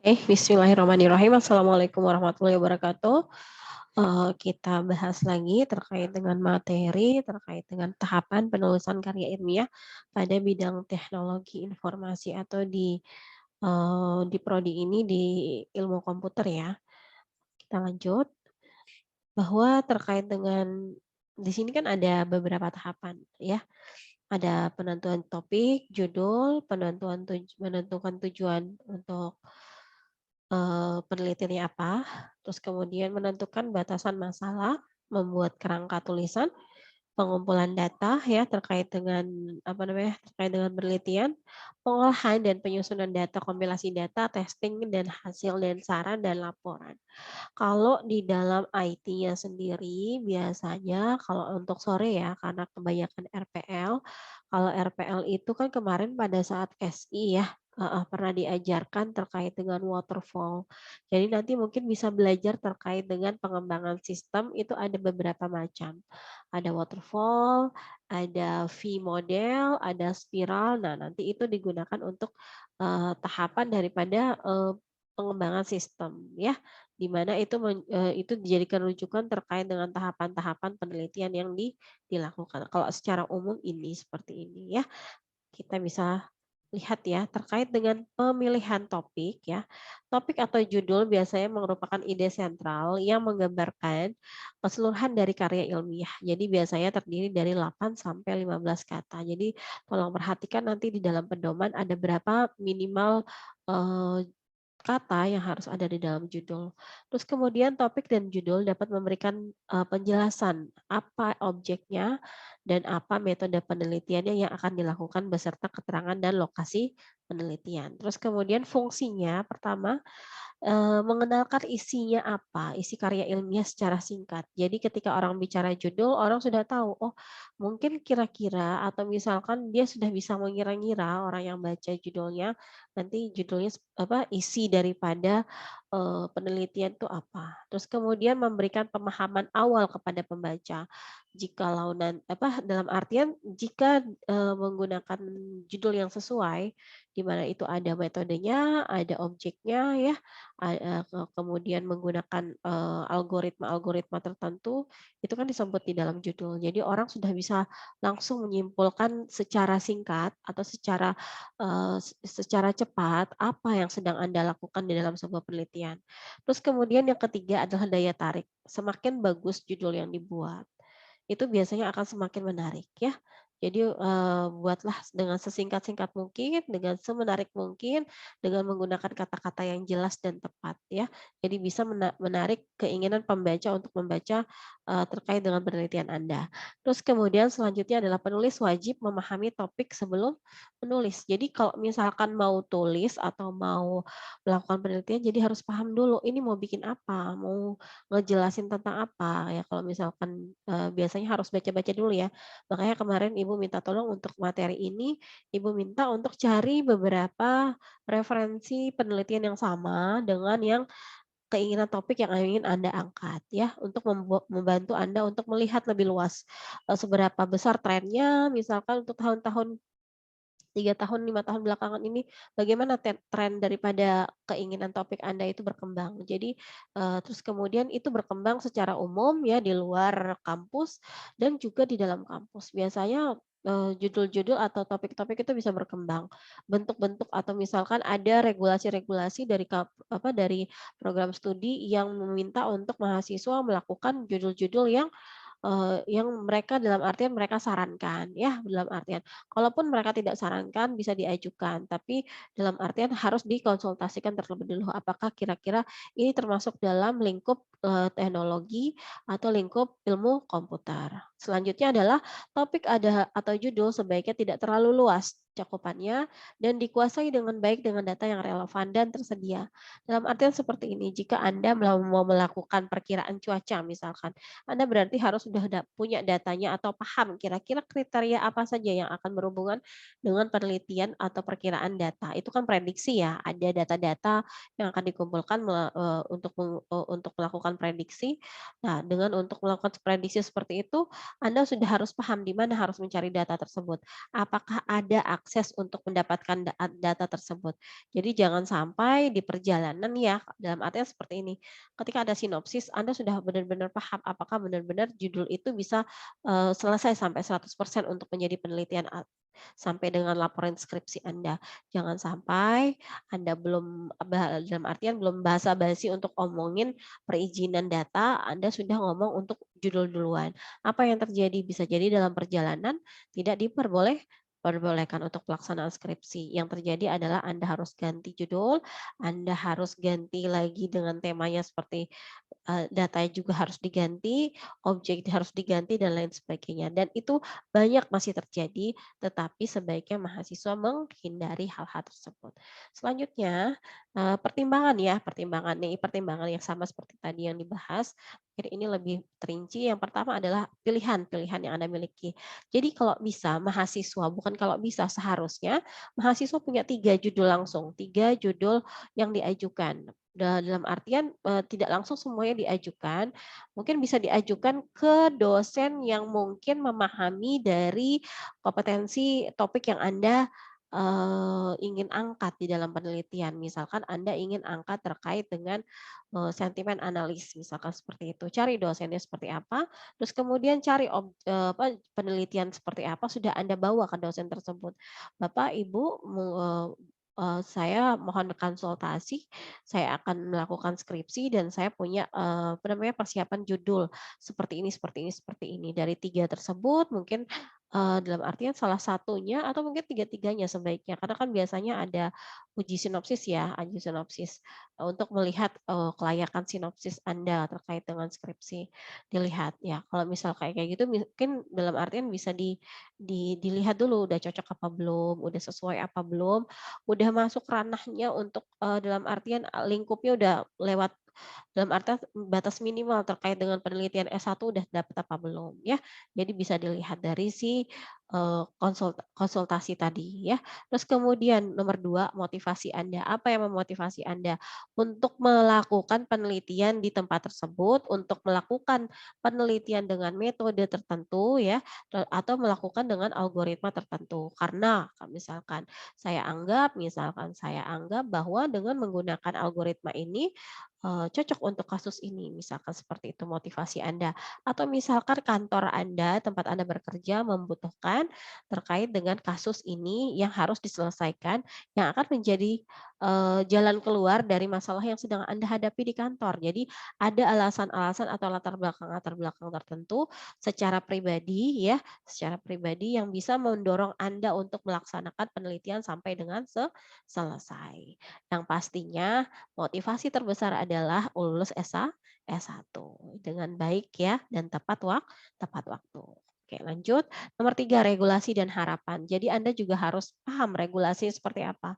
Bismillahirrahmanirrahim. Assalamualaikum warahmatullahi wabarakatuh. Kita bahas lagi terkait dengan materi, terkait dengan tahapan penulisan karya ilmiah pada bidang teknologi informasi atau di prodi ini di ilmu komputer ya. Kita lanjut, bahwa terkait dengan di sini kan ada beberapa tahapan ya. Ada penentuan topik, judul, menentukan tujuan untuk penelitiannya apa, terus kemudian menentukan batasan masalah, membuat kerangka tulisan, pengumpulan data ya terkait dengan terkait dengan penelitian, pengolahan dan penyusunan data, kompilasi data, testing dan hasil dan saran dan laporan. Kalau di dalam IT-nya sendiri biasanya kalau untuk sore ya karena kebanyakan RPL, kalau RPL itu kan kemarin pada saat SI ya, pernah diajarkan terkait dengan waterfall. Jadi nanti mungkin bisa belajar terkait dengan pengembangan sistem itu ada beberapa macam. Ada waterfall, ada V model, ada spiral. Nah, nanti itu digunakan untuk tahapan daripada pengembangan sistem ya, di mana itu dijadikan rujukan terkait dengan tahapan-tahapan penelitian yang dilakukan. Kalau secara umum ini seperti ini ya. Kita bisa lihat ya terkait dengan pemilihan topik ya. Topik atau judul biasanya merupakan ide sentral yang menggambarkan keseluruhan dari karya ilmiah. Jadi biasanya terdiri dari 8 sampai 15 kata. Jadi tolong perhatikan nanti di dalam pedoman ada berapa minimal eh, kata yang harus ada di dalam judul. Terus kemudian topik dan judul dapat memberikan penjelasan apa objeknya dan apa metode penelitiannya yang akan dilakukan beserta keterangan dan lokasi penelitian. Terus kemudian fungsinya pertama mengenalkan isinya apa, isi karya ilmiah secara singkat. Jadi ketika orang bicara judul, orang sudah tahu, oh mungkin kira-kira atau misalkan dia sudah bisa mengira-ngira orang yang baca judulnya, nanti judulnya isi daripada penelitian itu apa. Terus kemudian memberikan pemahaman awal kepada pembaca. Dalam artian jika menggunakan judul yang sesuai, di mana itu ada metodenya, ada objeknya ya, kemudian menggunakan algoritma-algoritma tertentu, itu kan disebut di dalam judul. Jadi orang sudah bisa langsung menyimpulkan secara singkat atau secara cepat apa yang sedang Anda lakukan di dalam sebuah penelitian. Terus kemudian yang ketiga adalah daya tarik. Semakin bagus judul yang dibuat, itu biasanya akan semakin menarik ya. Jadi buatlah dengan sesingkat-singkat mungkin, dengan semenarik mungkin, dengan menggunakan kata-kata yang jelas dan tepat ya. Jadi bisa menarik keinginan pembaca untuk membaca terkait dengan penelitian Anda. Terus kemudian selanjutnya adalah penulis wajib memahami topik sebelum menulis. Jadi kalau misalkan mau tulis atau mau melakukan penelitian, jadi harus paham dulu ini mau bikin apa, mau ngejelasin tentang apa ya. Kalau misalkan biasanya harus baca-baca dulu ya. Makanya kemarin Ibu minta tolong untuk materi ini, Ibu minta untuk cari beberapa referensi penelitian yang sama dengan yang keinginan topik yang ingin Anda angkat ya, untuk membantu Anda untuk melihat lebih luas, seberapa besar trennya misalkan untuk tahun-tahun 3 tahun, 5 tahun belakangan ini, bagaimana tren daripada keinginan topik Anda itu berkembang. Jadi, terus kemudian itu berkembang secara umum ya di luar kampus dan juga di dalam kampus. Biasanya, judul-judul atau topik-topik itu bisa berkembang. Bentuk-bentuk atau misalkan ada regulasi-regulasi dari program studi yang meminta untuk mahasiswa melakukan judul-judul yang mereka dalam artian mereka sarankan ya, dalam artian kalaupun mereka tidak sarankan bisa diajukan, tapi dalam artian harus dikonsultasikan terlebih dulu apakah kira-kira ini termasuk dalam lingkup, teknologi atau lingkup ilmu komputer. Selanjutnya adalah topik atau judul sebaiknya tidak terlalu luas cakupannya dan dikuasai dengan baik dengan data yang relevan dan tersedia. Dalam artian seperti ini, jika Anda mau melakukan perkiraan cuaca misalkan, anda berarti harus sudah punya datanya atau paham kira-kira kriteria apa saja yang akan berhubungan dengan penelitian atau perkiraan data. Itu kan prediksi ya, ada data-data yang akan dikumpulkan untuk melakukan prediksi. Nah, dengan untuk melakukan prediksi seperti itu, Anda sudah harus paham di mana harus mencari data tersebut. Apakah ada akses untuk mendapatkan data tersebut. Jadi jangan sampai di perjalanan ya, dalam artian seperti ini, ketika ada sinopsis Anda sudah benar-benar paham apakah benar-benar judul itu bisa, selesai sampai 100% untuk menjadi penelitian sampai dengan laporan skripsi Anda. Jangan sampai Anda belum dalam artian belum basa-basi untuk omongin perizinan data, Anda sudah ngomong untuk judul duluan. Apa yang terjadi? Bisa jadi dalam perjalanan tidak perbolehkan untuk pelaksanaan skripsi. Yang terjadi adalah Anda harus ganti judul, Anda harus ganti lagi dengan temanya seperti datanya juga harus diganti, objek harus diganti dan lain sebagainya. Dan itu banyak masih terjadi, tetapi sebaiknya mahasiswa menghindari hal-hal tersebut. Selanjutnya, pertimbangan ya, pertimbangan yang sama seperti tadi yang dibahas, mungkin ini lebih terinci. Yang pertama adalah pilihan-pilihan yang Anda miliki. Jadi kalau bisa mahasiswa, bukan kalau bisa, seharusnya mahasiswa punya 3 judul langsung, 3 judul yang diajukan. Dalam artian, tidak langsung semuanya diajukan, mungkin bisa diajukan ke dosen yang mungkin memahami dari kompetensi topik yang Anda, ingin angkat di dalam penelitian. Misalkan Anda ingin angkat terkait dengan, sentimen analis, misalkan seperti itu. Cari dosennya seperti apa, terus kemudian cari penelitian seperti apa sudah Anda bawa ke dosen tersebut. "Bapak, Ibu, saya mohon konsultasi, saya akan melakukan skripsi dan saya punya, persiapan judul seperti ini seperti ini seperti ini. Dari 3 tersebut mungkin, dalam artian salah satunya atau mungkin tiga-tiganya sebaiknya, karena kan biasanya ada uji sinopsis ya, uji sinopsis, untuk melihat, kelayakan sinopsis Anda terkait dengan skripsi. Dilihat ya, kalau misal kayak gitu mungkin dalam artian bisa dilihat dulu udah cocok apa belum, udah sesuai apa belum, udah masuk ranahnya untuk, dalam artian, lingkupnya udah lewat dalam artian batas minimal terkait dengan penelitian S1 udah dapat apa belum ya. Jadi bisa dilihat dari si, konsultasi tadi ya. Terus kemudian nomor 2 motivasi Anda. Apa yang memotivasi Anda untuk melakukan penelitian di tempat tersebut, untuk melakukan penelitian dengan metode tertentu ya, atau melakukan dengan algoritma tertentu. Karena misalkan misalkan saya anggap bahwa dengan menggunakan algoritma ini, cocok untuk kasus ini, misalkan seperti itu motivasi Anda. Atau misalkan kantor Anda, tempat Anda bekerja membutuhkan terkait dengan kasus ini yang harus diselesaikan, yang akan menjadi, jalan keluar dari masalah yang sedang Anda hadapi di kantor. Jadi ada alasan-alasan atau latar belakang tertentu secara pribadi yang bisa mendorong Anda untuk melaksanakan penelitian sampai dengan selesai. Yang pastinya motivasi terbesar adalah lulus S1 dengan baik ya dan tepat waktu. Oke lanjut, nomor 3 regulasi dan harapan. Jadi Anda juga harus paham regulasi seperti apa.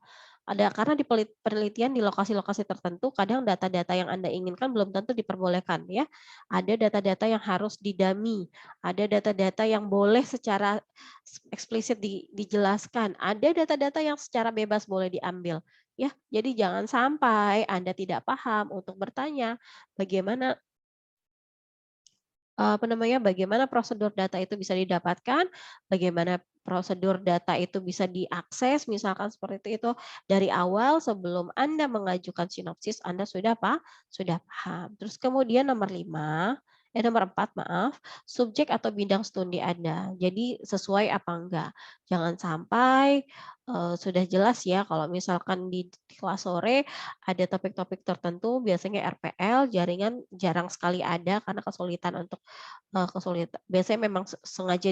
Ada karena di penelitian di lokasi-lokasi tertentu kadang data-data yang Anda inginkan belum tentu diperbolehkan ya. Ada data-data yang harus didami, ada data-data yang boleh secara eksplisit dijelaskan, ada data-data yang secara bebas boleh diambil. Ya, jadi jangan sampai Anda tidak paham untuk bertanya bagaimana bagaimana prosedur data itu bisa didapatkan, bagaimana prosedur data itu bisa diakses, misalkan seperti itu dari awal sebelum Anda mengajukan sinopsis Anda sudah paham. Terus kemudian nomor 4 maaf, subjek atau bidang studi Anda. Jadi sesuai apa enggak. Jangan sampai, sudah jelas ya kalau misalkan di kelas sore ada topik-topik tertentu biasanya RPL, jaringan jarang sekali ada karena kesulitan untuk biasanya memang sengaja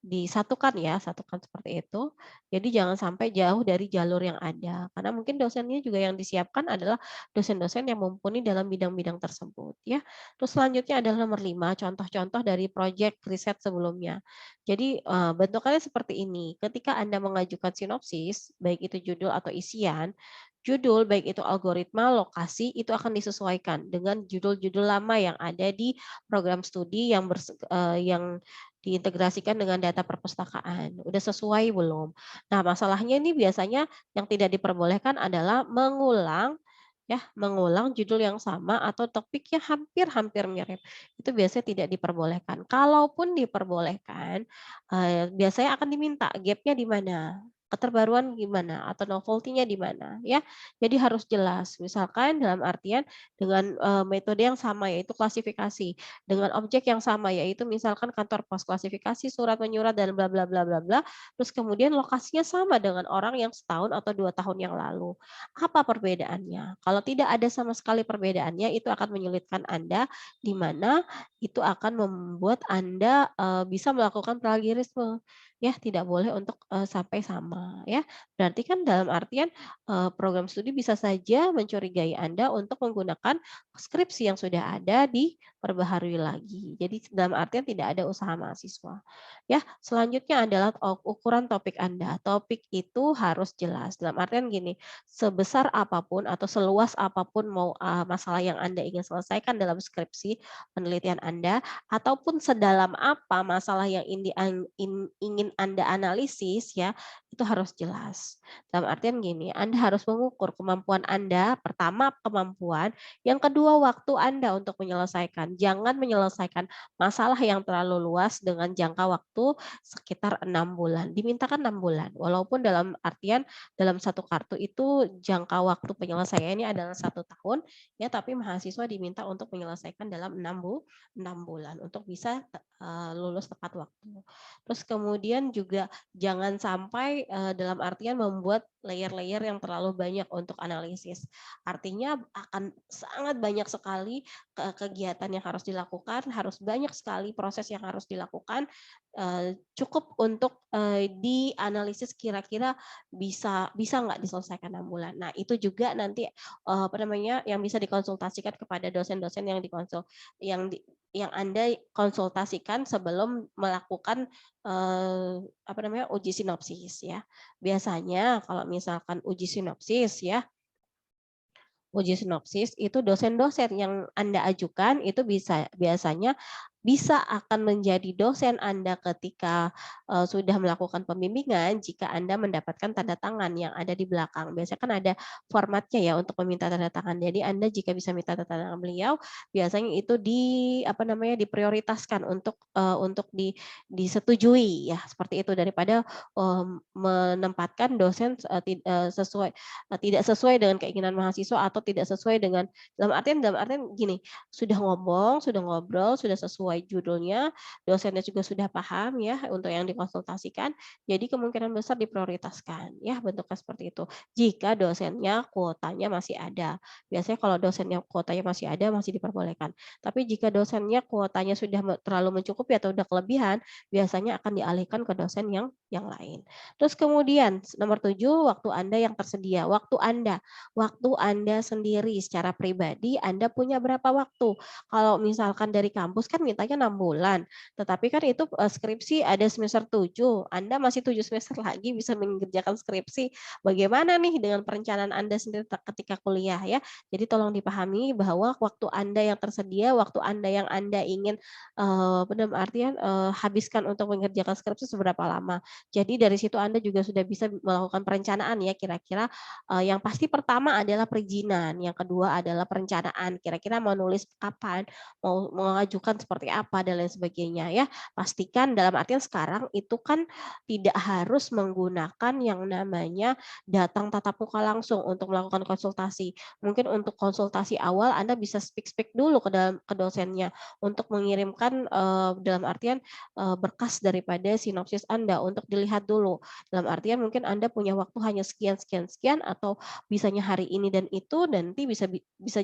disatukan ya, satukan seperti itu. Jadi jangan sampai jauh dari jalur yang ada, karena mungkin dosennya juga yang disiapkan adalah dosen-dosen yang mumpuni dalam bidang-bidang tersebut ya. Terus selanjutnya adalah nomor 5 contoh-contoh dari proyek riset sebelumnya. Jadi, bentukannya seperti ini, ketika Anda mengajukan sinopsis, baik itu judul atau isian, judul baik itu algoritma, lokasi, itu akan disesuaikan dengan judul-judul lama yang ada di program studi yang diintegrasikan dengan data perpustakaan. Udah sesuai belum? Nah, masalahnya ini biasanya yang tidak diperbolehkan adalah mengulang ya, mengulang judul yang sama atau topik yang hampir-hampir mirip. Itu biasanya tidak diperbolehkan. Kalaupun diperbolehkan, biasanya akan diminta gap-nya di mana, keterbaruan gimana, atau novelty-nya di mana, ya. Jadi harus jelas. Misalkan dalam artian dengan, metode yang sama yaitu klasifikasi, dengan objek yang sama yaitu misalkan kantor pos, klasifikasi, surat menyurat, dan bla bla bla bla bla, terus kemudian lokasinya sama dengan orang yang setahun atau 2 tahun yang lalu. Apa perbedaannya? Kalau tidak ada sama sekali perbedaannya, itu akan menyulitkan Anda, di mana itu akan membuat Anda, bisa melakukan plagiarisme. Ya, tidak boleh untuk, sampai sama, ya. Berarti kan dalam artian, program studi bisa saja mencurigai Anda untuk menggunakan skripsi yang sudah ada diperbaharui lagi. Jadi dalam artian tidak ada usaha mahasiswa. Ya, selanjutnya adalah ukuran topik Anda. Topik itu harus jelas, dalam artian gini, sebesar apapun atau seluas apapun mau, masalah yang Anda ingin selesaikan dalam skripsi penelitian Anda, ataupun sedalam apa masalah yang ingin Anda analisis ya, itu harus jelas. Dalam artian gini, Anda harus mengukur kemampuan Anda, pertama kemampuan, yang kedua waktu Anda untuk menyelesaikan. Jangan menyelesaikan masalah yang terlalu luas dengan jangka waktu sekitar 6 bulan. Dimintakan 6 bulan, walaupun dalam artian dalam satu kartu itu jangka waktu penyelesaiannya adalah 1 tahun, ya, tapi mahasiswa diminta untuk menyelesaikan dalam 6 bulan untuk bisa lulus tepat waktu. Terus kemudian juga jangan sampai dalam artian membuat layer-layer yang terlalu banyak untuk analisis. Artinya akan sangat banyak sekali kegiatan yang harus dilakukan, harus banyak sekali proses yang harus dilakukan. Cukup untuk dianalisis kira-kira bisa bisa nggak diselesaikan 6 bulan. Nah, itu juga nanti apa namanya, yang bisa dikonsultasikan kepada dosen-dosen yang yang di yang Anda konsultasikan sebelum melakukan, apa namanya, uji sinopsis ya. Biasanya kalau misalkan uji sinopsis itu dosen-dosen yang Anda ajukan itu biasanya bisa akan menjadi dosen Anda ketika, sudah melakukan pembimbingan jika Anda mendapatkan tanda tangan yang ada di belakang. Biasanya kan ada formatnya ya untuk meminta tanda tangan. Jadi Anda jika bisa minta tanda tangan beliau, biasanya itu apa namanya, diprioritaskan untuk disetujui ya, seperti itu daripada, menempatkan dosen, tidak sesuai dengan keinginan mahasiswa atau tidak sesuai dengan dalam artian gini, sudah ngomong, sudah ngobrol, sudah sesuai judulnya, dosennya juga sudah paham ya untuk yang dikonsultasikan, jadi kemungkinan besar diprioritaskan ya bentuknya seperti itu. Jika dosennya kuotanya masih ada. Biasanya kalau dosennya kuotanya masih ada masih diperbolehkan. Tapi jika dosennya kuotanya sudah terlalu mencukupi atau sudah kelebihan, biasanya akan dialihkan ke dosen yang lain. Terus kemudian nomor 7, waktu Anda yang tersedia. Waktu Anda sendiri secara pribadi, Anda punya berapa waktu? Kalau misalkan dari kampus kan mintanya 6 bulan, tetapi kan itu, skripsi ada semester 7, Anda masih 7 semester lagi bisa mengerjakan skripsi. Bagaimana nih dengan perencanaan Anda sendiri ketika kuliah ya? Jadi tolong dipahami bahwa waktu Anda yang tersedia, waktu Anda yang Anda ingin, dalam artian, habiskan untuk mengerjakan skripsi seberapa lama. Jadi dari situ Anda juga sudah bisa melakukan perencanaan ya kira-kira, yang pasti pertama adalah perizinan, yang kedua adalah perencanaan, kira-kira mau nulis kapan, mau mengajukan seperti apa dan lain sebagainya ya. Pastikan dalam artian sekarang itu kan tidak harus menggunakan yang namanya datang tatap muka langsung untuk melakukan konsultasi. Mungkin untuk konsultasi awal Anda bisa speak-speak dulu ke dosennya untuk mengirimkan, dalam artian, berkas daripada sinopsis Anda untuk dilihat dulu. Dalam artian mungkin Anda punya waktu hanya sekian sekian sekian atau bisanya hari ini dan itu nanti bisa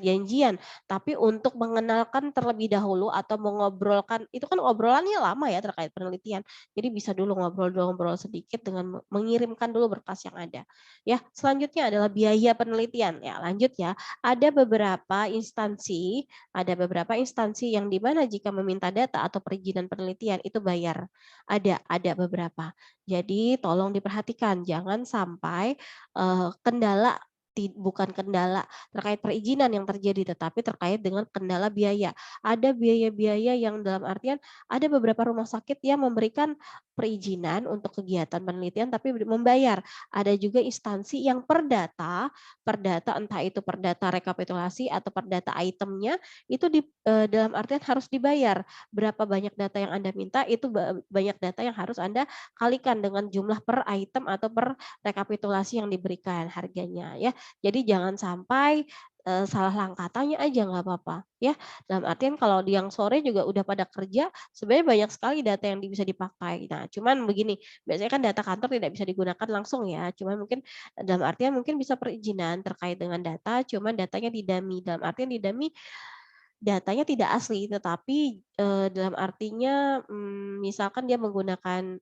janjian. Tapi untuk mengenalkan terlebih dahulu atau mengobrolkan itu kan obrolannya lama ya terkait penelitian. Jadi bisa dulu ngobrol sedikit dengan mengirimkan dulu berkas yang ada. Ya, selanjutnya adalah biaya penelitian. Ya, lanjut ya. Ada beberapa instansi yang di mana jika meminta data atau perizinan penelitian itu bayar. Ada beberapa. Jadi tolong diperhatikan jangan sampai kendala bukan kendala terkait perizinan yang terjadi, tetapi terkait dengan kendala biaya. Ada biaya-biaya yang dalam artian ada beberapa rumah sakit yang memberikan perizinan untuk kegiatan penelitian tapi membayar. Ada juga instansi yang per data entah itu per data rekapitulasi atau per data itemnya itu dalam artian harus dibayar. Berapa banyak data yang Anda minta itu banyak data yang harus Anda kalikan dengan jumlah per item atau per rekapitulasi yang diberikan harganya ya. Jadi jangan sampai, salah langkah, tanya aja nggak apa-apa ya. Dalam artian kalau di yang sore juga udah pada kerja, sebenarnya banyak sekali data yang bisa dipakai. Nah cuman begini, biasanya kan data kantor tidak bisa digunakan langsung ya, cuman mungkin dalam artian mungkin bisa perizinan terkait dengan data, cuman datanya di-dummy. Dalam artian di-dummy datanya tidak asli, tetapi, dalam artinya, misalkan dia menggunakan,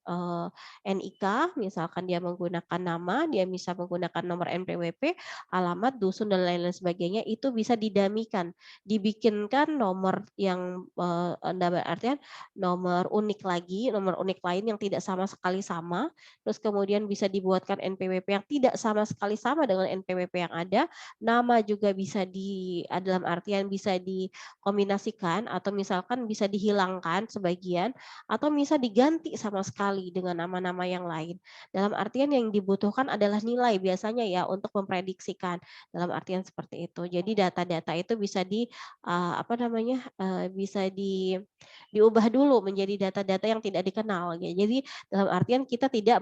NIK, misalkan dia menggunakan nama, dia bisa menggunakan nomor NPWP, alamat, dusun, dan lain-lain sebagainya, itu bisa didamikan. Dibikinkan nomor yang, dalam artian nomor unik lagi, nomor unik lain yang tidak sama sekali sama, terus kemudian bisa dibuatkan NPWP yang tidak sama sekali sama dengan NPWP yang ada, nama juga bisa dalam artian bisa kombinasikan atau misalkan bisa dihilangkan sebagian atau bisa diganti sama sekali dengan nama-nama yang lain. Dalam artian yang dibutuhkan adalah nilai biasanya ya untuk memprediksikan, dalam artian seperti itu. Jadi data-data itu bisa apa namanya, bisa diubah dulu menjadi data-data yang tidak dikenal ya. Jadi dalam artian kita tidak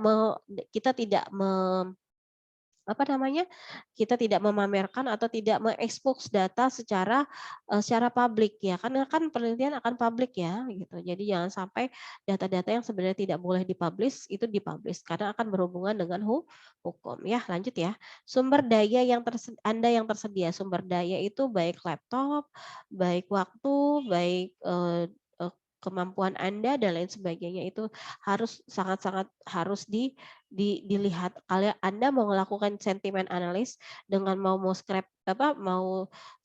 apa namanya, kita tidak memamerkan atau tidak mengekspos data secara publik ya, karena kan penelitian akan publik ya gitu. Jadi jangan sampai data-data yang sebenarnya tidak boleh dipublish itu dipublish karena akan berhubungan dengan hukum ya. Lanjut ya. Sumber daya yang Anda yang tersedia, sumber daya itu baik laptop, baik waktu, baik, eee, kemampuan Anda dan lain sebagainya itu harus sangat-sangat harus dilihat. Kalau Anda mau melakukan sentimen analis dengan mau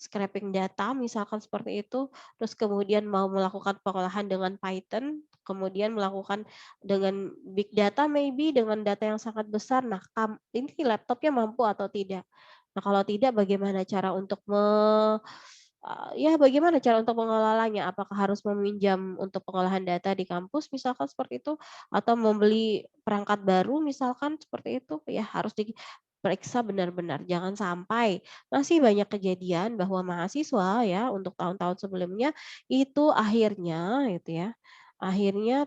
scraping data misalkan seperti itu, terus kemudian mau melakukan pengolahan dengan Python, kemudian melakukan dengan big data maybe dengan data yang sangat besar. Nah, ini laptopnya mampu atau tidak? Nah, kalau tidak bagaimana cara untuk ya bagaimana cara untuk mengelolanya? Apakah harus meminjam untuk pengolahan data di kampus misalkan seperti itu? Atau membeli perangkat baru misalkan seperti itu? Ya harus diperiksa benar-benar. Jangan sampai masih banyak kejadian bahwa mahasiswa ya untuk tahun-tahun sebelumnya itu akhirnya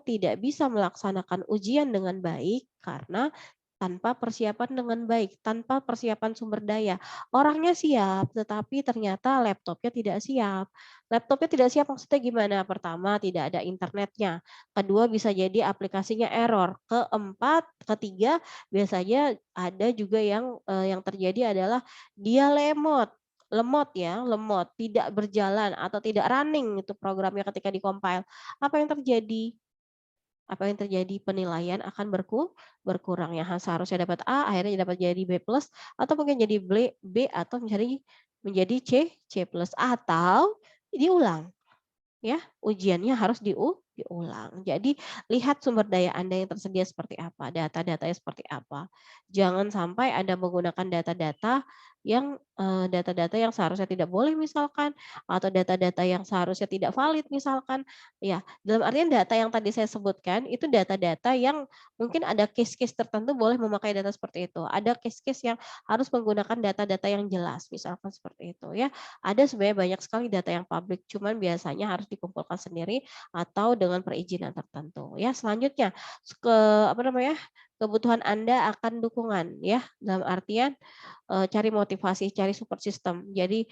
tidak bisa melaksanakan ujian dengan baik karena tanpa persiapan dengan baik, tanpa persiapan sumber daya. Orangnya siap, tetapi ternyata laptopnya tidak siap. Laptopnya tidak siap maksudnya gimana? Pertama, tidak ada internetnya. Kedua, bisa jadi aplikasinya error. Ketiga, biasanya ada juga yang terjadi adalah dia lemot ya, lemot, tidak berjalan atau tidak running itu programnya ketika di-compile. Apa yang terjadi? Penilaian akan berkurang yang seharusnya dapat A akhirnya dapat jadi B plus atau mungkin jadi B atau menjadi C plus atau diulang. Ya, ujiannya harus diulang. Jadi lihat sumber daya Anda yang tersedia seperti apa, data-datanya seperti apa. Jangan sampai Anda menggunakan data-data yang seharusnya tidak boleh misalkan, atau data-data yang seharusnya tidak valid misalkan. Ya, dalam artian data yang tadi saya sebutkan itu data-data yang mungkin ada case-case tertentu boleh memakai data seperti itu. Ada case-case yang harus menggunakan data-data yang jelas, misalkan seperti itu ya. Ada sebenarnya banyak sekali data yang publik, cuman biasanya harus dikumpulkan sendiri atau dengan perizinan tertentu. Ya, selanjutnya ke apa namanya? Kebutuhan Anda akan dukungan ya, dalam artian cari motivasi, cari support system. Jadi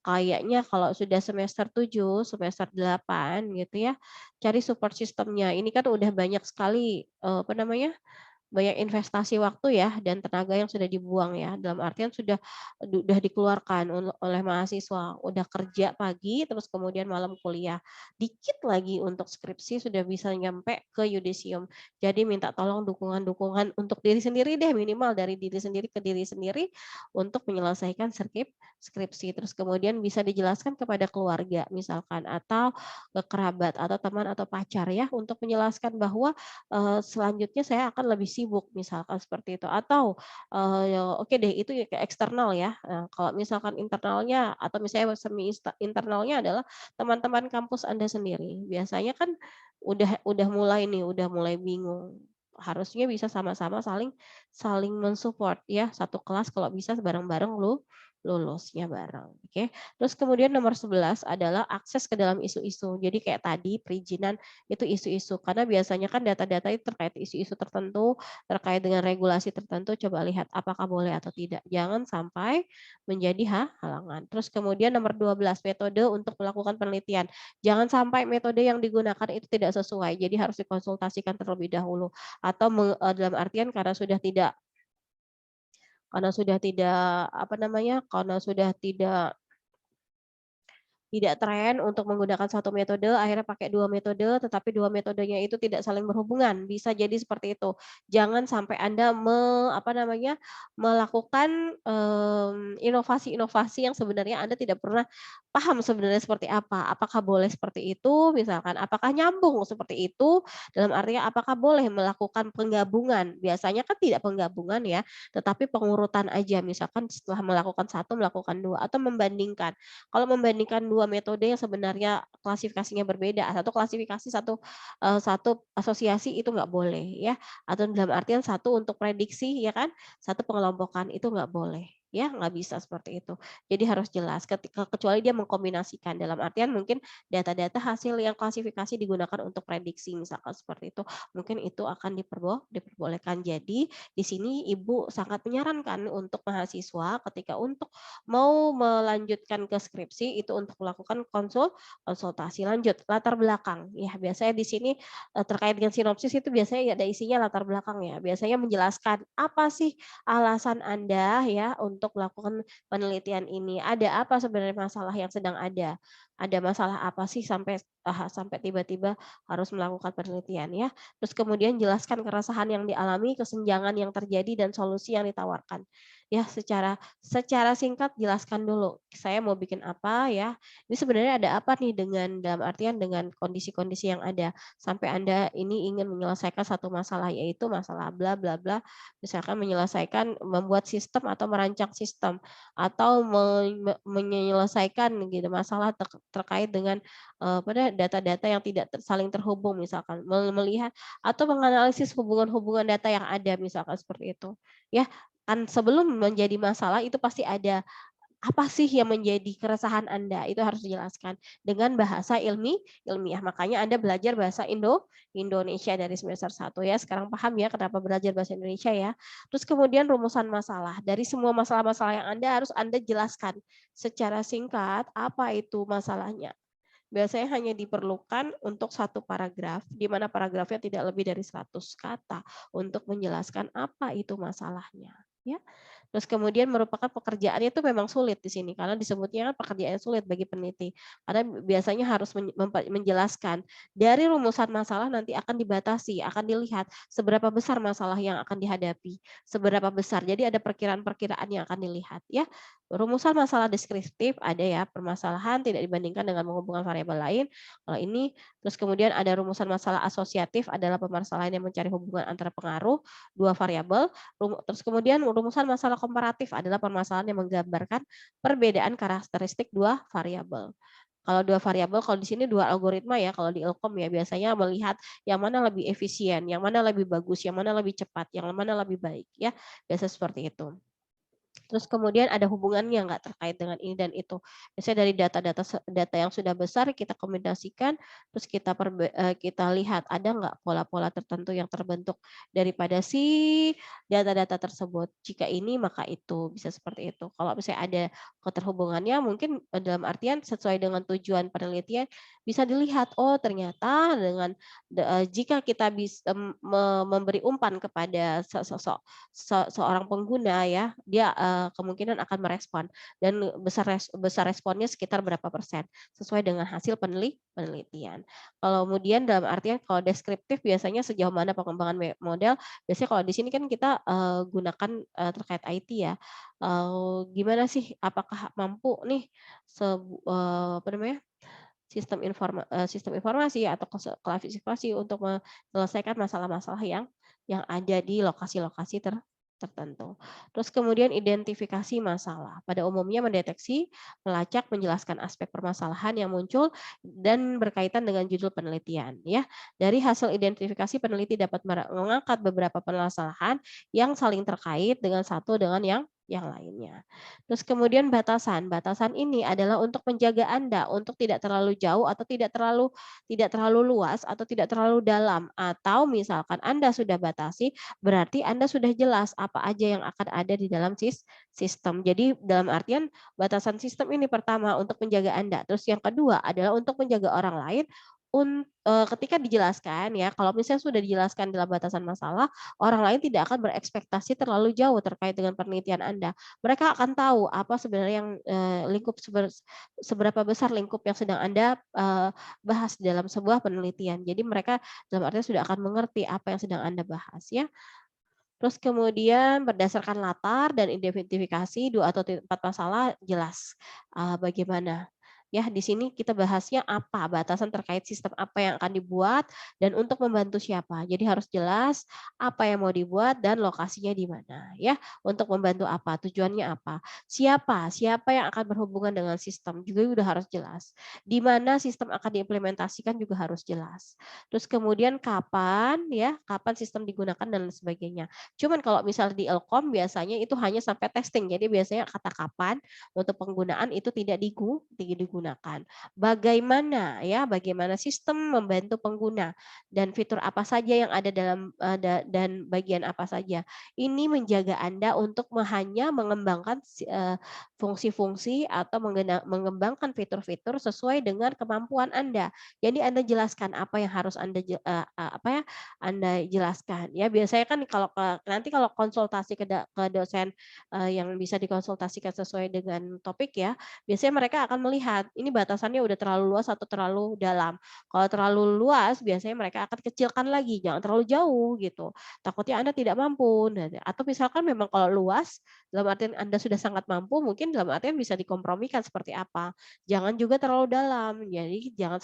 kayaknya kalau sudah semester 7, semester 8 gitu ya, cari support system-nya. Ini kan udah banyak sekali apa namanya? Banyak investasi waktu ya dan tenaga yang sudah dibuang ya, dalam artian sudah dikeluarkan oleh mahasiswa, udah kerja pagi terus kemudian malam kuliah. Dikit lagi untuk skripsi sudah bisa nyampe ke yudisium. Jadi minta tolong dukungan-dukungan untuk diri sendiri deh, minimal dari diri sendiri ke diri sendiri untuk menyelesaikan skripsi. Terus kemudian bisa dijelaskan kepada keluarga misalkan atau ke kerabat atau teman atau pacar ya untuk menjelaskan bahwa selanjutnya saya akan lebih sibuk misalkan seperti itu atau, oke deh itu ya ke eksternal ya, kalau misalkan internalnya atau misalnya semi internalnya adalah teman-teman kampus Anda sendiri. Biasanya kan udah mulai nih, udah mulai bingung. Harusnya bisa sama-sama saling saling mensupport ya, satu kelas kalau bisa bareng-bareng lulusnya bareng, oke. Terus kemudian nomor 11 adalah akses ke dalam isu-isu. Jadi kayak tadi perizinan itu isu-isu, karena biasanya kan data-data itu terkait isu-isu tertentu, terkait dengan regulasi tertentu, coba lihat apakah boleh atau tidak. Jangan sampai menjadi halangan. Terus kemudian nomor 12 metode untuk melakukan penelitian. Jangan sampai metode yang digunakan itu tidak sesuai, jadi harus dikonsultasikan terlebih dahulu atau dalam artian karena sudah tidak apa namanya, karena sudah tidak tren untuk menggunakan satu metode, akhirnya pakai 2 metode, tetapi 2 metodenya itu tidak saling berhubungan, bisa jadi seperti itu. Jangan sampai Anda apa namanya, melakukan, inovasi-inovasi yang sebenarnya Anda tidak pernah paham sebenarnya seperti apa. Apakah boleh seperti itu misalkan, apakah nyambung seperti itu, dalam artinya apakah boleh melakukan penggabungan, biasanya kan tidak penggabungan ya, tetapi pengurutan aja, misalkan setelah melakukan satu, melakukan 2 atau membandingkan. Kalau membandingkan 2 metode yang sebenarnya klasifikasinya berbeda, satu klasifikasi, satu asosiasi itu nggak boleh ya, atau dalam artian satu untuk prediksi ya kan, satu pengelompokan itu nggak boleh ya, nggak bisa seperti itu. Jadi harus jelas kecuali dia mengkombinasikan, dalam artian mungkin data-data hasil yang klasifikasi digunakan untuk prediksi misalkan seperti itu, mungkin itu akan diperbolehkan. Jadi di sini Ibu sangat menyarankan untuk mahasiswa ketika untuk mau melanjutkan ke skripsi itu untuk melakukan konsultasi lanjut, latar belakang. Ya, biasanya di sini, terkait dengan sinopsis itu biasanya ada isinya latar belakang ya. Biasanya menjelaskan apa sih alasan Anda ya untuk melakukan penelitian ini. Ada apa sebenarnya masalah yang sedang ada? Ada masalah apa sih sampai tiba-tiba harus melakukan penelitian ya. Terus kemudian jelaskan keresahan yang dialami, kesenjangan yang terjadi dan solusi yang ditawarkan. Ya, secara singkat jelaskan dulu, saya mau bikin apa ya, ini sebenarnya ada apa nih dengan dalam artian dengan kondisi-kondisi yang ada, sampai Anda ini ingin menyelesaikan satu masalah, yaitu masalah bla bla bla, misalkan membuat sistem atau merancang sistem, atau menyelesaikan gitu masalah terkait dengan, data-data yang tidak saling terhubung misalkan, melihat atau menganalisis hubungan-hubungan data yang ada misalkan seperti itu, ya. Kan sebelum menjadi masalah itu pasti ada, apa sih yang menjadi keresahan Anda, itu harus dijelaskan dengan bahasa ilmiah. Makanya Anda belajar bahasa Indonesia dari semester 1 ya. Sekarang paham ya kenapa belajar bahasa Indonesia ya. Terus kemudian rumusan masalah. Dari semua masalah-masalah yang Anda jelaskan secara singkat apa itu masalahnya. Biasanya hanya diperlukan untuk satu paragraf, di mana paragrafnya tidak lebih dari 100 kata untuk menjelaskan apa itu masalahnya, ya. Terus kemudian merupakan pekerjaannya itu memang sulit di sini karena disebutnya kan pekerjaan sulit bagi peneliti. Karena biasanya harus menjelaskan dari rumusan masalah nanti akan dibatasi, akan dilihat seberapa besar masalah yang akan dihadapi, seberapa besar. Jadi ada perkiraan-perkiraan yang akan dilihat ya. Rumusan masalah deskriptif ada ya, permasalahan tidak dibandingkan dengan menghubungkan variabel lain. Kalau ini terus kemudian ada rumusan masalah asosiatif adalah permasalahan yang mencari hubungan antara pengaruh dua variabel. Terus kemudian rumusan masalah komparatif adalah permasalahan yang menggambarkan perbedaan karakteristik dua variabel. Kalau dua variabel, kalau di sini dua algoritma ya, kalau di Ilkom ya biasanya melihat yang mana lebih efisien, yang mana lebih bagus, yang mana lebih cepat, yang mana lebih baik ya. Biasa seperti itu. Terus kemudian ada hubungannya nggak terkait dengan ini dan itu. Biasanya dari data yang sudah besar kita kombinasikan, terus kita lihat ada nggak pola-pola tertentu yang terbentuk daripada si data-data tersebut. Jika ini maka itu, bisa seperti itu. Kalau misalnya ada keterhubungannya mungkin dalam artian sesuai dengan tujuan penelitian bisa dilihat, oh ternyata jika kita bisa memberi umpan kepada seorang pengguna ya, dia, kemungkinan akan merespon dan besar responnya sekitar berapa persen, sesuai dengan hasil penelitian. Kalau kemudian dalam artian kalau deskriptif biasanya sejauh mana pengembangan model, biasanya kalau di sini kan kita, gunakan, terkait IT ya, gimana sih apakah mampu nih apa namanya, sistem informasi atau klasifikasi untuk menyelesaikan masalah-masalah yang yang ada di lokasi-lokasi tertentu. Terus kemudian identifikasi masalah. Pada umumnya mendeteksi, melacak, menjelaskan aspek permasalahan yang muncul dan berkaitan dengan judul penelitian ya. Dari hasil identifikasi peneliti dapat mengangkat beberapa permasalahan yang saling terkait dengan satu dengan yang lainnya. Terus kemudian batasan. Batasan ini adalah untuk menjaga Anda untuk tidak terlalu jauh atau tidak terlalu luas atau tidak terlalu dalam. Atau misalkan Anda sudah batasi, berarti Anda sudah jelas apa aja yang akan ada di dalam sistem. Jadi dalam artian batasan sistem ini pertama untuk menjaga Anda. Terus yang kedua adalah untuk menjaga orang lain ketika dijelaskan ya, kalau misalnya sudah dijelaskan dalam batasan masalah, orang lain tidak akan berekspektasi terlalu jauh terkait dengan penelitian Anda. Mereka akan tahu apa sebenarnya yang lingkup seberapa besar lingkup yang sedang Anda bahas dalam sebuah penelitian. Jadi mereka dalam artian sudah akan mengerti apa yang sedang Anda bahas ya. Terus kemudian berdasarkan latar dan identifikasi 2 atau 4 masalah jelas, bagaimana. Ya, di sini kita bahasnya apa, batasan terkait sistem apa yang akan dibuat dan untuk membantu siapa. Jadi harus jelas apa yang mau dibuat dan lokasinya di mana ya, untuk membantu apa, tujuannya apa. Siapa yang akan berhubungan dengan sistem juga udah harus jelas. Di mana sistem akan diimplementasikan juga harus jelas. Terus kemudian kapan ya, kapan sistem digunakan dan lain sebagainya. Cuman kalau misalnya di Elkom biasanya itu hanya sampai testing. Jadi biasanya kata kapan untuk penggunaan itu tidak digunakan. Bagaimana ya, bagaimana sistem membantu pengguna dan fitur apa saja yang ada dalam dan bagian apa saja. Ini menjaga Anda untuk hanya mengembangkan fungsi-fungsi atau mengembangkan fitur-fitur sesuai dengan kemampuan Anda. Jadi Anda jelaskan apa yang harus apa ya, Anda jelaskan ya. Biasanya kan kalau nanti kalau konsultasi ke dosen, yang bisa dikonsultasikan sesuai dengan topik ya, biasanya mereka akan melihat ini batasannya udah terlalu luas atau terlalu dalam. Kalau terlalu luas biasanya mereka akan kecilkan lagi, jangan terlalu jauh gitu. Takutnya Anda tidak mampu. Nah, atau misalkan memang kalau luas dalam artian Anda sudah sangat mampu, mungkin dalam artian bisa dikompromikan seperti apa. Jangan juga terlalu dalam. Jadi jangan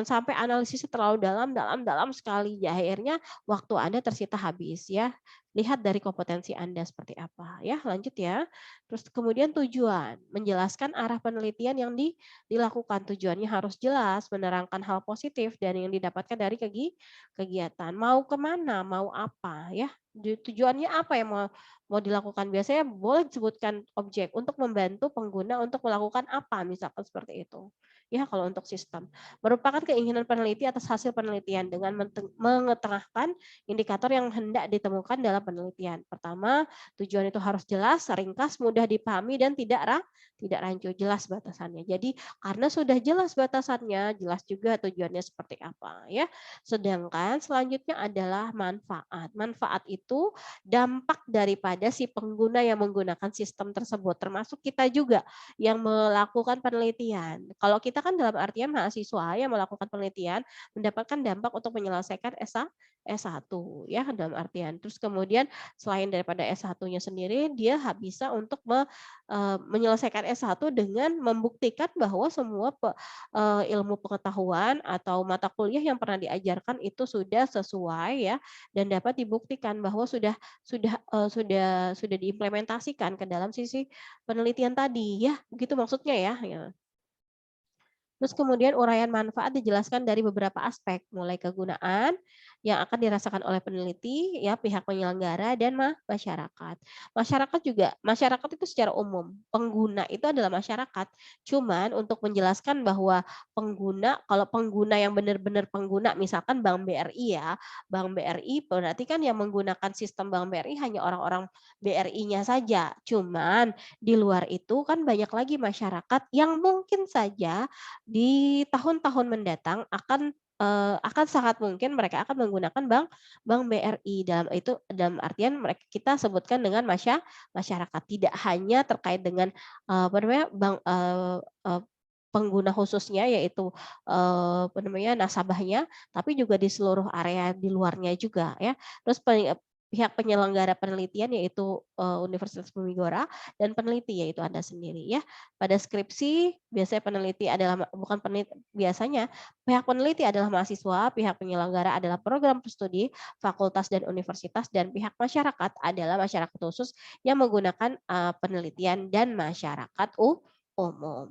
sampai analisisnya terlalu dalam dalam dalam sekali. Ya, akhirnya waktu Anda tersita habis ya. Lihat dari kompetensi Anda seperti apa ya. Lanjut ya. Terus kemudian tujuan, menjelaskan arah penelitian yang dilakukan. Tujuannya harus jelas, menerangkan hal positif dan yang didapatkan dari kegiatan. Mau kemana, mau apa ya. Tujuannya apa yang mau mau dilakukan. Biasanya boleh disebutkan objek untuk membantu pengguna untuk melakukan apa, misalkan seperti itu. Ya, kalau untuk sistem. Merupakan keinginan peneliti atas hasil penelitian dengan mengetengahkan indikator yang hendak ditemukan dalam penelitian. Pertama, tujuan itu harus jelas, ringkas, mudah dipahami dan tidak rancu, jelas batasannya. Jadi karena sudah jelas batasannya, jelas juga tujuannya seperti apa ya. Sedangkan selanjutnya adalah manfaat. Manfaat itu dampak daripada si pengguna yang menggunakan sistem tersebut, termasuk kita juga yang melakukan penelitian. Kalau kita kan dalam artian mahasiswa yang melakukan penelitian mendapatkan dampak untuk menyelesaikan S1 ya dalam artian. Terus kemudian selain daripada S1-nya sendiri, dia bisa untuk menyelesaikan S1 dengan membuktikan bahwa semua ilmu pengetahuan atau mata kuliah yang pernah diajarkan itu sudah sesuai ya dan dapat dibuktikan bahwa sudah diimplementasikan ke dalam sisi penelitian tadi ya, begitu maksudnya ya. Ya. Terus kemudian uraian manfaat dijelaskan dari beberapa aspek, mulai kegunaan yang akan dirasakan oleh peneliti, ya pihak penyelenggara dan masyarakat. Masyarakat itu secara umum, pengguna itu adalah masyarakat. Cuman untuk menjelaskan bahwa kalau pengguna yang benar-benar pengguna, misalkan Bank BRI ya, Bank BRI berarti kan yang menggunakan sistem Bank BRI hanya orang-orang BRI-nya saja. Cuman di luar itu kan banyak lagi masyarakat yang mungkin saja di tahun-tahun mendatang akan sangat mungkin mereka akan menggunakan bank BRI dalam artian kita sebutkan dengan masyarakat tidak hanya terkait dengan apa namanya bank pengguna khususnya yaitu apa namanya nasabahnya tapi juga di seluruh area di luarnya juga ya. Terus pihak penyelenggara penelitian yaitu Universitas Bumigora dan peneliti yaitu Anda sendiri ya. Pada skripsi biasanya peneliti adalah bukan peneliti biasanya pihak peneliti adalah mahasiswa, pihak penyelenggara adalah program studi, fakultas dan universitas dan pihak masyarakat adalah masyarakat khusus yang menggunakan penelitian dan masyarakat umum.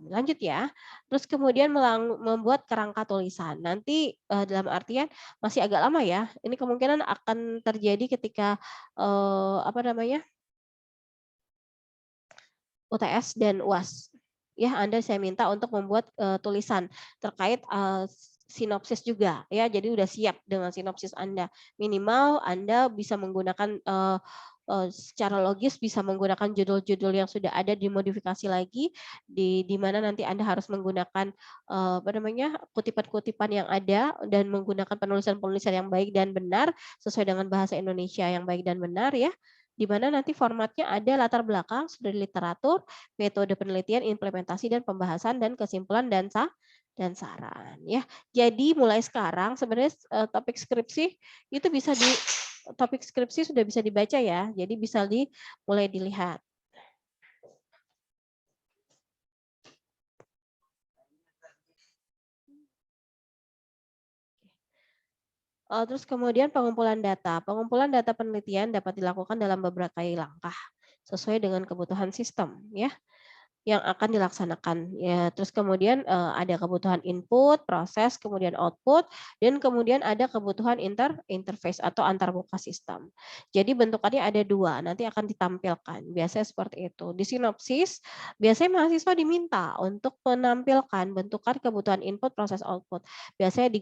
Lanjut ya. Terus kemudian membuat kerangka tulisan. Nanti dalam artian masih agak lama ya. Ini kemungkinan akan terjadi ketika apa namanya? UTS dan UAS. Ya, Anda saya minta untuk membuat tulisan terkait sinopsis juga ya. Jadi udah siap dengan sinopsis Anda. Minimal Anda bisa menggunakan secara logis bisa menggunakan judul-judul yang sudah ada dimodifikasi lagi di mana nanti Anda harus menggunakan apa namanya? Kutipan-kutipan yang ada dan menggunakan penulisan-penulisan yang baik dan benar sesuai dengan bahasa Indonesia yang baik dan benar ya. Di mana nanti formatnya ada latar belakang, studi literatur, metode penelitian, implementasi dan pembahasan dan kesimpulan dan saran ya. Jadi mulai sekarang sebenarnya topik skripsi itu bisa topik skripsi sudah bisa dibaca ya. Jadi bisa mulai dilihat. Terus kemudian pengumpulan data. Pengumpulan data penelitian dapat dilakukan dalam beberapa langkah sesuai dengan kebutuhan sistem ya. Yang akan dilaksanakan. Ya, terus kemudian ada kebutuhan input, proses, kemudian output, dan kemudian ada kebutuhan interface atau antarmuka sistem. Jadi bentukannya ada dua, nanti akan ditampilkan. Biasanya seperti itu. Di sinopsis, biasanya mahasiswa diminta untuk menampilkan bentukan kebutuhan input, proses, output. Biasanya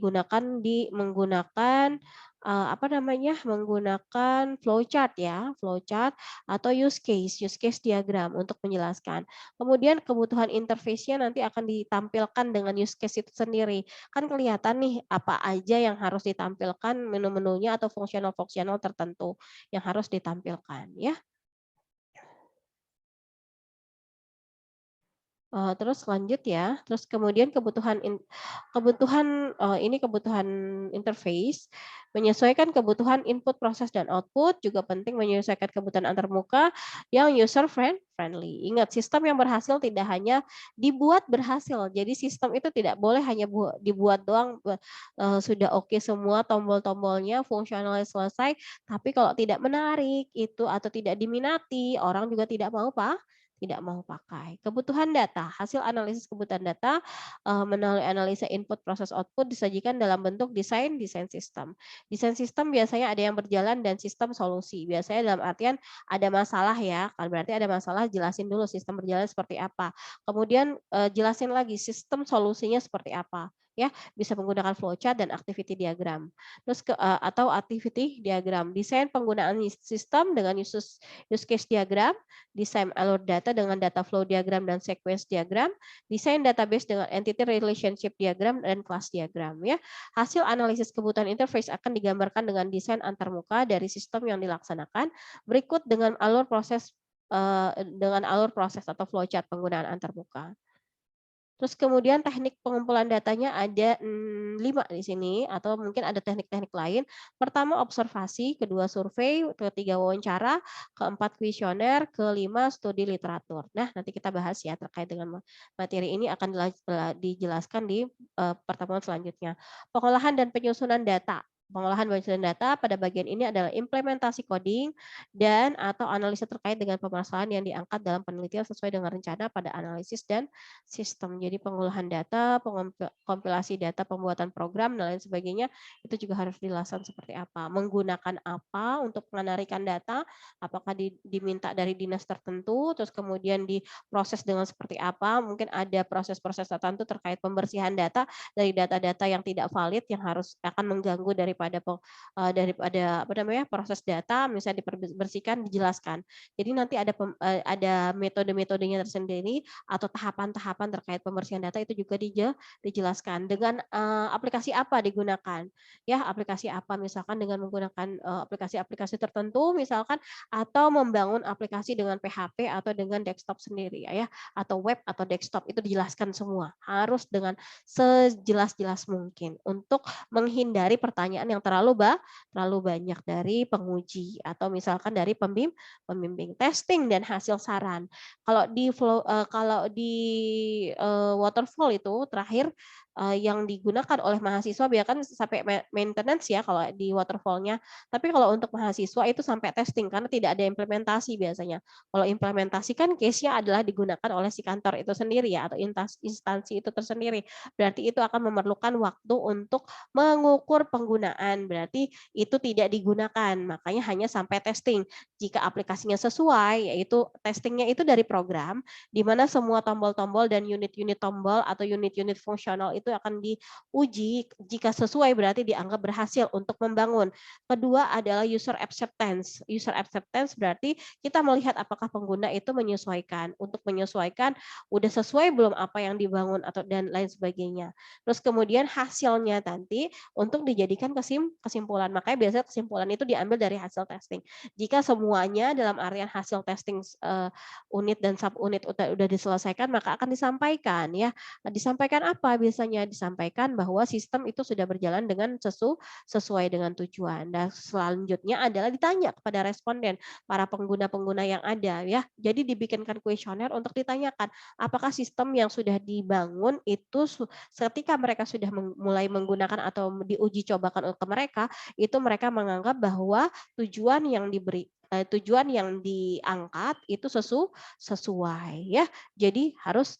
menggunakan apa namanya? Menggunakan flowchart ya, flowchart atau use case diagram untuk menjelaskan. Kemudian kebutuhan interface-nya nanti akan ditampilkan dengan use case itu sendiri. Kan kelihatan nih apa aja yang harus ditampilkan menu-menunya atau fungsional-fungsional tertentu yang harus ditampilkan ya. Terus lanjut ya, terus kemudian kebutuhan interface, menyesuaikan kebutuhan input, proses, dan output, juga penting menyesuaikan kebutuhan antarmuka yang user friendly. Ingat, sistem yang berhasil tidak hanya dibuat berhasil, jadi sistem itu tidak boleh hanya dibuat doang, sudah oke semua tombol-tombolnya, fungsionalnya selesai, tapi kalau tidak menarik itu atau tidak diminati, orang juga tidak mau pakai. Kebutuhan data, hasil analisis kebutuhan data melalui analisa input proses output disajikan dalam bentuk desain sistem. Desain sistem biasanya ada yang berjalan dan sistem solusi. Biasanya dalam artian ada masalah ya, kalau berarti ada masalah jelasin dulu sistem berjalan seperti apa. Kemudian jelasin lagi sistem solusinya seperti apa. Ya, bisa menggunakan flowchart dan activity diagram. Terus atau activity diagram, desain penggunaan sistem dengan use case diagram, desain alur data dengan data flow diagram dan sequence diagram, desain database dengan entity relationship diagram dan class diagram ya. Hasil analisis kebutuhan interface akan digambarkan dengan desain antarmuka dari sistem yang dilaksanakan berikut dengan alur proses atau flowchart penggunaan antarmuka. Terus kemudian teknik pengumpulan datanya ada 5 di sini atau mungkin ada teknik-teknik lain. Pertama observasi, kedua survei, ketiga wawancara, keempat kuesioner, kelima studi literatur. Nah, nanti kita bahas ya terkait dengan materi ini akan dijelaskan di pertemuan selanjutnya. Pengolahan dan penyusunan data. Pengolahan dan penyusunan data pada bagian ini adalah implementasi coding dan atau analisa terkait dengan permasalahan yang diangkat dalam penelitian sesuai dengan rencana pada analisis dan sistem. Jadi pengolahan data, kompilasi data, pembuatan program dan lain sebagainya itu juga harus dijelaskan seperti apa. Menggunakan apa untuk menarikan data, apakah diminta dari dinas tertentu, terus kemudian diproses dengan seperti apa. Mungkin ada proses-proses tertentu terkait pembersihan data dari data-data yang tidak valid yang harus akan mengganggu daripada apa namanya proses data, misalnya dibersihkan, dijelaskan. Jadi nanti ada metode-metodenya tersendiri atau tahapan-tahapan terkait pembersihan data itu juga dijelaskan dengan aplikasi apa digunakan ya, aplikasi apa misalkan dengan menggunakan aplikasi-aplikasi tertentu misalkan atau membangun aplikasi dengan PHP atau dengan desktop sendiri ya atau web atau desktop itu dijelaskan semua harus dengan sejelas-jelas mungkin untuk menghindari pertanyaan yang terlalu banyak dari penguji atau misalkan dari pembimbing testing dan hasil saran. Kalau di waterfall itu terakhir yang digunakan oleh mahasiswa biarkan kan sampai maintenance ya kalau di waterfall-nya. Tapi kalau untuk mahasiswa itu sampai testing karena tidak ada implementasi biasanya. Kalau implementasi kan case-nya adalah digunakan oleh si kantor itu sendiri ya atau instansi itu tersendiri. Berarti itu akan memerlukan waktu untuk mengukur penggunaan. Berarti itu tidak digunakan. Makanya hanya sampai testing. Jika aplikasinya sesuai, yaitu testingnya itu dari program, di mana semua tombol-tombol dan unit-unit tombol atau unit-unit fungsional itu akan diuji. Jika sesuai berarti dianggap berhasil untuk membangun. Kedua adalah user acceptance. User acceptance berarti kita melihat apakah pengguna itu menyesuaikan. Untuk menyesuaikan udah sesuai belum apa yang dibangun atau dan lain sebagainya. Terus kemudian hasilnya nanti untuk dijadikan kesimpulan. Makanya biasanya kesimpulan itu diambil dari hasil testing. Jika semuanya dalam artian hasil testing unit dan subunit udah diselesaikan maka akan disampaikan ya. Disampaikan apa biasanya? Disampaikan bahwa sistem itu sudah berjalan dengan sesuai dengan tujuan. Dan selanjutnya adalah ditanya kepada responden, para pengguna-pengguna yang ada ya. Jadi dibikinkan kuesioner untuk ditanyakan apakah sistem yang sudah dibangun itu ketika mereka sudah mulai menggunakan atau diuji cobakan ke mereka, itu mereka menganggap bahwa tujuan yang diangkat itu sesuai ya. Jadi harus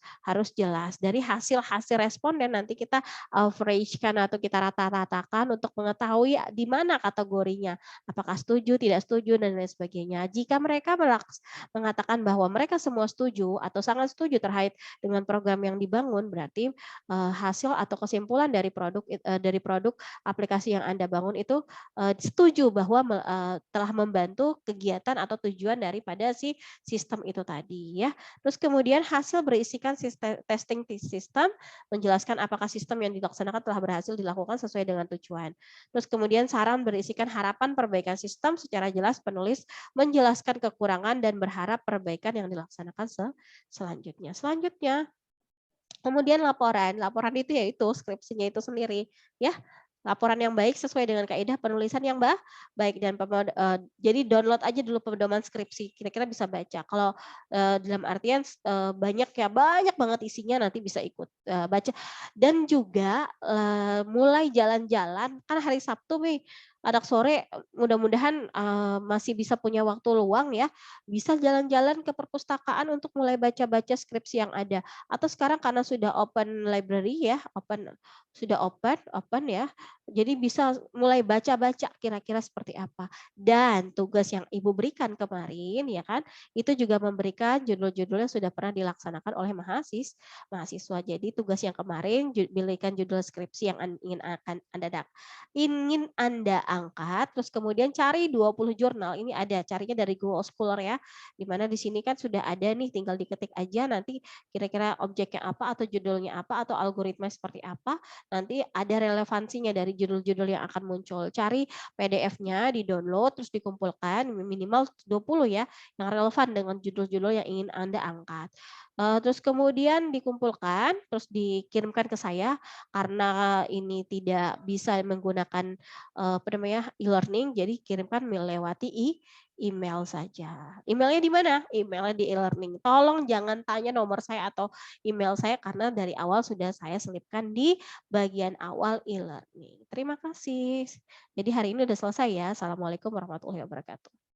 jelas dari hasil responden nanti kita average-kan atau kita rata-ratakan untuk mengetahui di mana kategorinya. Apakah setuju, tidak setuju dan lain sebagainya. Jika mereka mengatakan bahwa mereka semua setuju atau sangat setuju terkait dengan program yang dibangun, berarti hasil atau kesimpulan dari produk aplikasi yang Anda bangun itu setuju bahwa telah membantu kegiatan atau tujuan daripada si sistem itu tadi ya. Terus kemudian hasil berisikan testing sistem menjelaskan apakah sistem yang dilaksanakan telah berhasil dilakukan sesuai dengan tujuan. Terus kemudian saran berisikan harapan perbaikan sistem secara jelas penulis menjelaskan kekurangan dan berharap perbaikan yang dilaksanakan selanjutnya. Kemudian laporan itu yaitu skripsinya itu sendiri ya. Laporan yang baik sesuai dengan kaidah penulisan yang baik dan jadi download aja dulu pedoman skripsi kira-kira bisa baca. Kalau dalam artian banyak banget isinya nanti bisa ikut baca dan juga mulai jalan-jalan kan hari Sabtu nih anak sore mudah-mudahan masih bisa punya waktu luang ya bisa jalan-jalan ke perpustakaan untuk mulai baca-baca skripsi yang ada atau sekarang karena sudah open library ya sudah open ya jadi bisa mulai baca-baca kira-kira seperti apa. Dan tugas yang Ibu berikan kemarin ya kan, itu juga memberikan judul-judul yang sudah pernah dilaksanakan oleh mahasiswa. Jadi tugas yang kemarin berikan judul skripsi yang ingin Anda angkat, terus kemudian cari 20 jurnal. Ini ada carinya dari Google Scholar ya. Di mana di sini kan sudah ada nih tinggal diketik aja nanti kira-kira objeknya apa atau judulnya apa atau algoritma seperti apa. Nanti ada relevansinya dari judul-judul yang akan muncul. Cari PDF-nya, di-download, terus dikumpulkan minimal 20 ya, yang relevan dengan judul-judul yang ingin Anda angkat. Terus kemudian dikumpulkan, terus dikirimkan ke saya karena ini tidak bisa menggunakan e-learning, jadi kirimkan melewati email saja. Emailnya di mana? Emailnya di e-learning. Tolong jangan tanya nomor saya atau email saya karena dari awal sudah saya selipkan di bagian awal e-learning. Terima kasih. Jadi hari ini sudah selesai ya. Assalamualaikum warahmatullahi wabarakatuh.